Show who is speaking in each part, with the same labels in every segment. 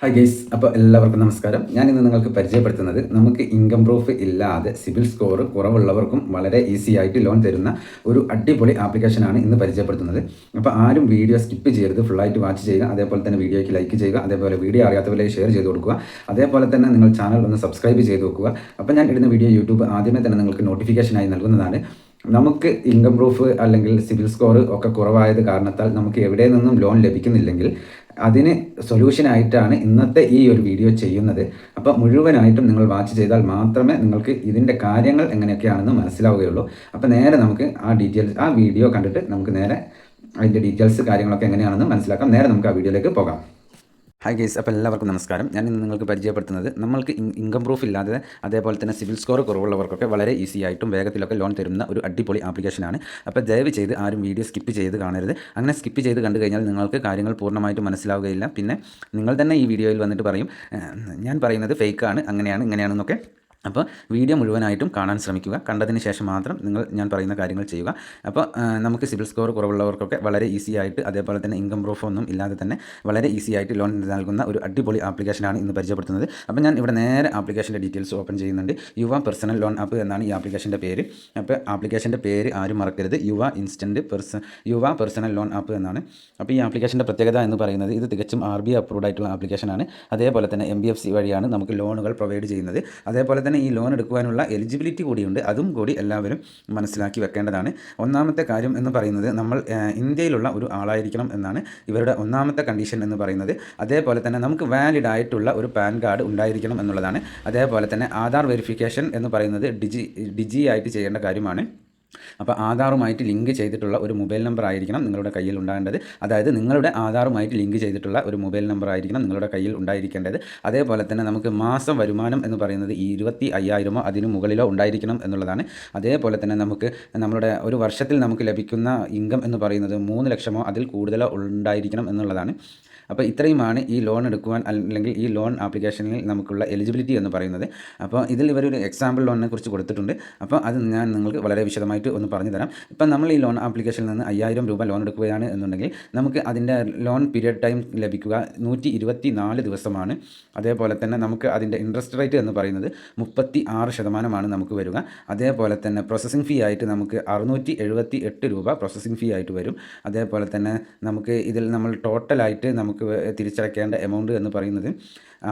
Speaker 1: Hi guys, അപ്പോൾ എല്ലാവർക്കും നമസ്കാരം. ഞാനിന്ന് നിങ്ങൾക്ക് പരിചയപ്പെടുത്തുന്നത് നമുക്ക് ഇൻകം പ്രൂഫ് ഇല്ലാതെ സിബിൽ സ്കോർ കുറവുള്ളവർക്കും വളരെ ഈസി ആയിട്ട് ലോൺ തരുന്ന ഒരു അടിപൊളി ആപ്ലിക്കേഷനാണ് ഇന്ന് പരിചയപ്പെടുത്തുന്നത്. അപ്പോൾ ആരും വീഡിയോ സ്കിപ്പ് ചെയ്യരുത്, ഫുള്ളായിട്ട് വാച്ച് ചെയ്യുക. അതേപോലെ തന്നെ വീഡിയോയ്ക്ക് ലൈക്ക് ചെയ്യുക. അതേപോലെ വീഡിയോ അറിയാത്തവരെ ഷെയർ ചെയ്ത് കൊടുക്കുക. അതേപോലെ തന്നെ നിങ്ങൾ ചാനൽ ഒന്ന് സബ്സ്ക്രൈബ് ചെയ്ത് വെക്കുക. അപ്പോൾ ഞാൻ ഇടുന്ന വീഡിയോ യൂട്യൂബ് ആദ്യമേ തന്നെ നിങ്ങൾക്ക് നോട്ടിഫിക്കേഷനായി നൽകുന്നതാണ്. നമുക്ക് ഇൻകം പ്രൂഫ് അല്ലെങ്കിൽ സിബിൽ സ്കോർ ഒക്കെ കുറവായത് കാരണത്താൽ നമുക്ക് എവിടെ നിന്നും ലോൺ ലഭിക്കുന്നില്ലെങ്കിൽ അതിന് സൊല്യൂഷനായിട്ടാണ് ഇന്നത്തെ ഈ ഒരു വീഡിയോ ചെയ്യുന്നത്. അപ്പോൾ മുഴുവനായിട്ടും നിങ്ങൾ വാച്ച് ചെയ്താൽ മാത്രമേ നിങ്ങൾക്ക് ഇതിൻ്റെ കാര്യങ്ങൾ എങ്ങനെയൊക്കെയാണെന്ന് മനസ്സിലാവുകയുള്ളൂ. അപ്പോൾ നേരെ നമുക്ക് ആ വീഡിയോ കണ്ടിട്ട് നമുക്ക് നേരെ അതിൻ്റെ ഡീറ്റെയിൽസ് കാര്യങ്ങളൊക്കെ എങ്ങനെയാണെന്ന് മനസ്സിലാക്കാം. നേരെ നമുക്ക് ആ വീഡിയോയിലേക്ക് പോകാം. ഹായ് ഗെയ്സ്, അപ്പോൾ എല്ലാവർക്കും നമസ്കാരം. ഞാൻ ഇന്ന് നിങ്ങൾക്ക് പരിചയപ്പെടുത്തുന്നത് നമ്മൾക്ക് ഇൻകം പ്രൂഫ് ഇല്ലാതെ അതേപോലെ തന്നെ സിബിൽ സ്കോർ കുറവുള്ളവർക്കൊക്കെ വളരെ ഈസി ആയിട്ടും വേഗത്തിലൊക്കെ ലോൺ തരുന്ന ഒരു അടിപൊളി ആപ്ലിക്കേഷനാണ്. അപ്പോൾ ദയവ് ചെയ്ത് ആരും വീഡിയോ സ്കിപ്പ് ചെയ്ത് കാണരുത്. അങ്ങനെ സ്കിപ്പ് ചെയ്ത് കണ്ടു കഴിഞ്ഞാൽ നിങ്ങൾക്ക് കാര്യങ്ങൾ പൂർണ്ണമായിട്ട് മനസ്സിലാവുകയില്ല. പിന്നെ നിങ്ങൾ തന്നെ ഈ വീഡിയോയിൽ വന്നിട്ട് പറയും ഞാൻ പറയുന്നത് ഫേക്കാണ്, ഇങ്ങനെയാണെന്നൊക്കെ. അപ്പോൾ വീഡിയോ മുഴുവനായിട്ടും കാണാൻ ശ്രമിക്കുക. കണ്ടതിന് ശേഷം മാത്രം ഞാൻ പറയുന്ന കാര്യങ്ങൾ ചെയ്യുക. അപ്പോൾ നമുക്ക് സിബിൽ സ്കോർ കുറവുള്ളവർക്കൊക്കെ വളരെ ഈസി ആയിട്ട് അതേപോലെ തന്നെ ഇൻകം പ്രൂഫ് ഒന്നും ഇല്ലാതെ തന്നെ വളരെ ഈസി ആയിട്ട് ലോൺ നൽകുന്ന ഒരു അടിപൊളി ആപ്ലിക്കേഷനാണ് ഇന്ന് പരിചയപ്പെടുത്തുന്നത്. അപ്പോൾ ഞാൻ ഇവിടെ നേരെ ആപ്ലിക്കേഷൻ്റെ ഡീറ്റെയിൽസ് ഓപ്പൺ ചെയ്യുന്നുണ്ട്. യുവ പേഴ്സണൽ ലോൺ ആപ്പ് എന്നാണ് ഈ ആപ്ലിക്കേഷൻ്റെ പേര്. അപ്പോൾ ആപ്ലിക്കേഷൻ്റെ പേര് ആരും മറക്കരുത്, യുവ പേഴ്സണൽ ലോൺ ആപ്പ് എന്നാണ്. അപ്പോൾ ഈ ആപ്ലിക്കേഷൻ്റെ പ്രത്യേകത എന്ന് പറയുന്നത് ഇത് തികച്ചും RBI അപ്രൂവ്ഡ് ആയിട്ടുള്ള ആപ്ലിക്കേഷനാണ്. അതേപോലെ തന്നെ MBFC വഴിയാണ് നമുക്ക് ലോണുകൾ പ്രൊവൈഡ് ചെയ്യുന്നത്. അതേപോലെ തന്നെ ഈ ലോൺ എടുക്കുവാനുള്ള എലിജിബിലിറ്റി കൂടിയുണ്ട്. അതും കൂടി എല്ലാവരും മനസ്സിലാക്കി വെക്കേണ്ടതാണ്. ഒന്നാമത്തെ കാര്യം എന്ന് പറയുന്നത് നമ്മൾ ഇന്ത്യയിലുള്ള ഒരു ആളായിരിക്കണം എന്നാണ് ഇവരുടെ ഒന്നാമത്തെ കണ്ടീഷൻ എന്ന് പറയുന്നത്. അതേപോലെ തന്നെ നമുക്ക് വാലിഡ് ആയിട്ടുള്ള ഒരു പാൻ കാർഡ് ഉണ്ടായിരിക്കണം എന്നുള്ളതാണ്. അതേപോലെ തന്നെ ആധാർ വെരിഫിക്കേഷൻ എന്ന് പറയുന്നത് ഡിജി ആയിട്ട് ചെയ്യേണ്ട കാര്യമാണ്. അപ്പോൾ ആധാറുമായിട്ട് ലിങ്ക് ചെയ്തിട്ടുള്ള ഒരു മൊബൈൽ നമ്പർ ആയിരിക്കണം നിങ്ങളുടെ കയ്യിൽ ഉണ്ടാകേണ്ടത്. അതായത് നിങ്ങളുടെ ആധാറുമായിട്ട് ലിങ്ക് ചെയ്തിട്ടുള്ള ഒരു മൊബൈൽ നമ്പർ ആയിരിക്കണം നിങ്ങളുടെ കയ്യിൽ ഉണ്ടായിരിക്കേണ്ടത്. അതേപോലെ തന്നെ നമുക്ക് മാസം വരുമാനം എന്ന് പറയുന്നത് 25,000 അതിനു മുകളിലോ ഉണ്ടായിരിക്കണം എന്നുള്ളതാണ്. അതേപോലെ തന്നെ നമുക്ക് നമ്മുടെ ഒരു വർഷത്തിൽ നമുക്ക് ലഭിക്കുന്ന ഇൻകം എന്ന് പറയുന്നത് 3 ലക്ഷമോ അതിൽ കൂടുതലോ ഉണ്ടായിരിക്കണം എന്നുള്ളതാണ്. അപ്പോൾ ഇത്രയുമാണ് ഈ ലോൺ എടുക്കുവാൻ അല്ലെങ്കിൽ ഈ ലോൺ ആപ്ലിക്കേഷനിൽ നമുക്കുള്ള എലിജിബിലിറ്റി എന്ന് പറയുന്നത്. അപ്പോൾ ഇതിൽ ഇവരൊരു എക്സാമ്പിൾ ലോണിനെ കുറിച്ച് കൊടുത്തിട്ടുണ്ട്. അപ്പോൾ അത് ഞാൻ നിങ്ങൾക്ക് വളരെ വിശദമായിട്ട് ഒന്ന് പറഞ്ഞു തരാം. ഇപ്പം നമ്മൾ ഈ ലോൺ ആപ്ലിക്കേഷനിൽ നിന്ന് 5,000 രൂപ ലോൺ എടുക്കുകയാണ് എന്നുണ്ടെങ്കിൽ നമുക്ക് അതിൻ്റെ ലോൺ പീരിയഡ് ടൈം ലഭിക്കുക 124 ദിവസമാണ്. അതേപോലെ തന്നെ നമുക്ക് അതിൻ്റെ ഇൻട്രസ്റ്റ് റേറ്റ് എന്ന് പറയുന്നത് 36% നമുക്ക് വരിക. അതേപോലെ തന്നെ പ്രോസസ്സിംഗ് ഫീ ആയിട്ട് നമുക്ക് 678 രൂപ പ്രോസസ്സിംഗ് ഫീ ആയിട്ട് വരും. അതേപോലെ തന്നെ നമുക്ക് ഇതിൽ നമ്മൾ ടോട്ടലായിട്ട് നമുക്ക് തിരിച്ചടയ്ക്കേണ്ട എമൗണ്ട് എന്ന് പറയുന്നത്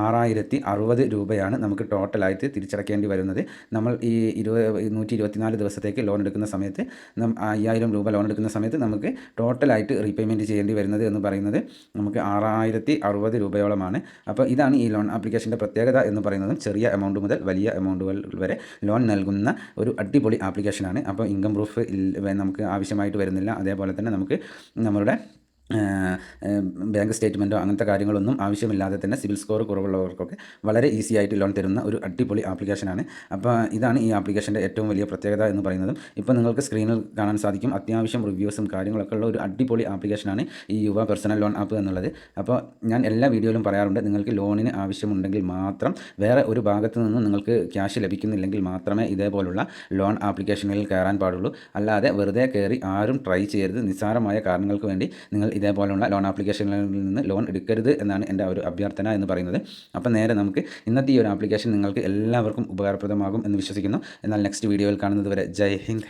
Speaker 1: 6,060 രൂപയാണ് നമുക്ക് ടോട്ടലായിട്ട് തിരിച്ചടയ്ക്കേണ്ടി വരുന്നത്. നമ്മൾ ഈ 124 ദിവസത്തേക്ക് ലോൺ എടുക്കുന്ന സമയത്ത് 5,000 രൂപ ലോൺ എടുക്കുന്ന സമയത്ത് നമുക്ക് ടോട്ടലായിട്ട് റീപേയ്മെൻറ്റ് ചെയ്യേണ്ടി വരുന്നത് എന്ന് പറയുന്നത് നമുക്ക് 6,060 രൂപയോളമാണ്. അപ്പോൾ ഇതാണ് ഈ ലോൺ ആപ്ലിക്കേഷൻ്റെ പ്രത്യേകത എന്ന് പറയുന്നതും ചെറിയ എമൗണ്ട് മുതൽ വലിയ എമൗണ്ടുകൾ വരെ ലോൺ നൽകുന്ന ഒരു അടിപൊളി ആപ്ലിക്കേഷനാണ്. അപ്പോൾ ഇൻകം പ്രൂഫ് നമുക്ക് ആവശ്യമായിട്ട് വരുന്നില്ല. അതേപോലെ തന്നെ നമുക്ക് നമ്മളുടെ ബാങ്ക് സ്റ്റേറ്റ്മെൻറ്റോ അങ്ങനത്തെ കാര്യങ്ങളൊന്നും ആവശ്യമില്ലാതെ തന്നെ സിബിൽ സ്കോർ കുറവുള്ളവർക്കൊക്കെ വളരെ ഈസി ആയിട്ട് ലോൺ തരുന്ന ഒരു അടിപൊളി ആപ്ലിക്കേഷനാണ്. അപ്പോൾ ഇതാണ് ഈ ആപ്ലിക്കേഷൻ്റെ ഏറ്റവും വലിയ പ്രത്യേകത എന്ന് പറയുന്നതും. ഇപ്പോൾ നിങ്ങൾക്ക് സ്ക്രീനിൽ കാണാൻ സാധിക്കും അത്യാവശ്യം റിവ്യൂസും കാര്യങ്ങളൊക്കെ ഉള്ള ഒരു അടിപൊളി ആപ്ലിക്കേഷനാണ് ഈ യുവ പേഴ്സണൽ ലോൺ ആപ്പ് എന്നുള്ളത്. അപ്പോൾ ഞാൻ എല്ലാ വീഡിയോയിലും പറയാറുണ്ട്, നിങ്ങൾക്ക് ലോണിന് ആവശ്യമുണ്ടെങ്കിൽ മാത്രം വേറെ ഒരു ഭാഗത്തു നിന്നും നിങ്ങൾക്ക് ക്യാഷ് ലഭിക്കുന്നില്ലെങ്കിൽ മാത്രമേ ഇതേപോലുള്ള ലോൺ ആപ്ലിക്കേഷനുകളിൽ കയറാൻ പാടുള്ളൂ. അല്ലാതെ വെറുതെ കയറി ആരും ട്രൈ ചെയ്യരുത്. നിസ്സാരമായ കാരണങ്ങൾക്ക് വേണ്ടി നിങ്ങൾ ഇതേപോലുള്ള ലോൺ ആപ്ലിക്കേഷനുകളിൽ നിന്ന് ലോൺ എടുക്കരുത് എന്നാണ് എൻ്റെ ഒരു അഭ്യർത്ഥന എന്ന് പറയുന്നത്. അപ്പോൾ നേരെ നമുക്ക് ഇന്നത്തെ ഈ ഒരു ആപ്ലിക്കേഷൻ നിങ്ങൾക്ക് എല്ലാവർക്കും ഉപകാരപ്രദമാകും എന്ന് വിശ്വസിക്കുന്നു. എന്നാൽ നെക്സ്റ്റ് വീഡിയോയിൽ കാണുന്നത് വരെ ജയ് ഹിന്ദ്.